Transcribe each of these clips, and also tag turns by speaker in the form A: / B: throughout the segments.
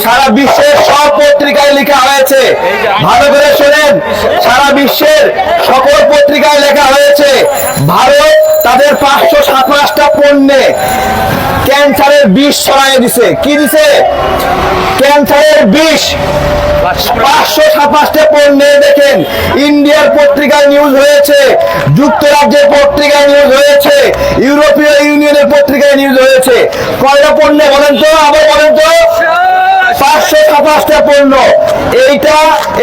A: সারা বিশ্বের সব পত্রিকায় লেখা হয়েছে, ভালো করে শোনেন, সারা বিশ্বের সকল পত্রিকায় লেখা হয়েছে ভারত তাদের 527টা পণ্যে ক্যান্সারের বিষ ছড়াই দিছে। কি দিছে? ক্যান্সারের বিষ 527টা পণ্যে। দেখেন, ইন্ডিয়ার পত্রিকায় নিউজ হয়েছে, যুক্তরাজ্যের পত্রিকায় নিউজ হয়েছে, ইউরোপীয় ইউনিয়নের পত্রিকায় নিউজ হয়েছে। কয়টা পণ্যে বলেন তো, আবার বলেন তো? 527টা পণ্য। এইটা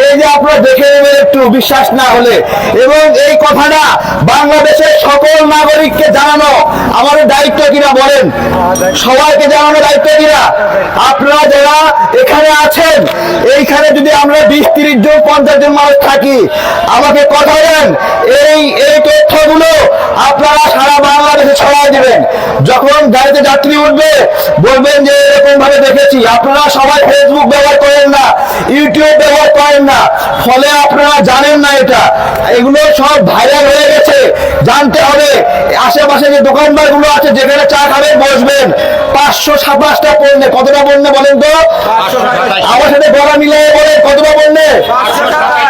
A: এই যে আপনারা দেখে নেবেন একটু, বিশ্বাস না হলে। এবং এই কথাটা বাংলাদেশের সকল নাগরিককে জানানো আমাদের দায়িত্ব কিনা বলেন? সবাইকে জানানো দায়িত্ব কিনা? আপনারা যারা এখানে আছেন, এইখানে যদি আমরা 20-30 জন 50 জন মানুষ থাকি, আমাকে কথা দেন, এই তথ্যগুলো আপনারা সারা বাংলাদেশে ছড়াই দিবেন। যখন গাড়িতে যাত্রী উঠবে বলবেন যে এরকম ভাবে দেখেছি। আপনারা সবাই ফেসবুক ব্যবহার করেন না, ইউটিউব ব্যবহার করেন না, ফলে আপনারা জানেন না এটা। এগুলো সব ভাইরাল হয়ে গেছে, জানতে হবে। আশেপাশে যে দোকানদার গুলো আছে, যেখানে চা খাবেন বসবেন, 527টা পণ্যে। কতটা পণ্যে বলেন তো? আমার সাথে গলা মিলিয়ে বলেন, কতটা পণ্যে?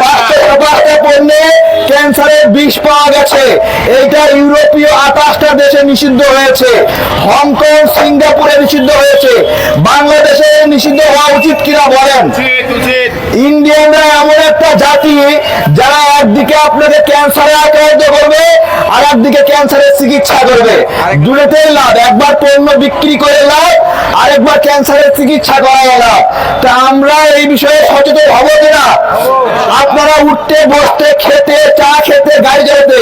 A: 527টা পণ্যে ক্যান্সারের বিষ পাওয়া গেছে। এইটা ইউরোপীয় 28টা দেশে নিষিদ্ধ হয়েছে, হংকং, সিঙ্গাপুরে নিষিদ্ধ হয়েছে। বাংলাদেশে নিষিদ্ধ হওয়া উচিত কিনা বলেন? ইন্ডিয়ানরা এমন একটা জাতি যারা একদিকে আপনাকে ক্যান্সারে আক্রান্ত করবে, আর একদিকে ক্যান্সারের চিকিৎসা করবে। দুটোতেই লাভ, একবার পণ্য বিক্রি করে লাভ, আরেকবার ক্যান্সারের চিকিৎসা করা লাভ। তা আমরা এই বিষয়ে সচেতন হব কিনা? আপনারা উঠতে বসতে, খেতে, চা খেতে, গাড়ি চালাতে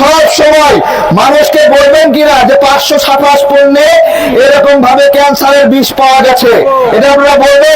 A: সব সময় মানুষকে বলবেন কিনা যে 527 পণ্যে এরকম ভাবে ক্যান্সারের বিষ পাওয়া গেছে? এটা আপনারা বলবেন।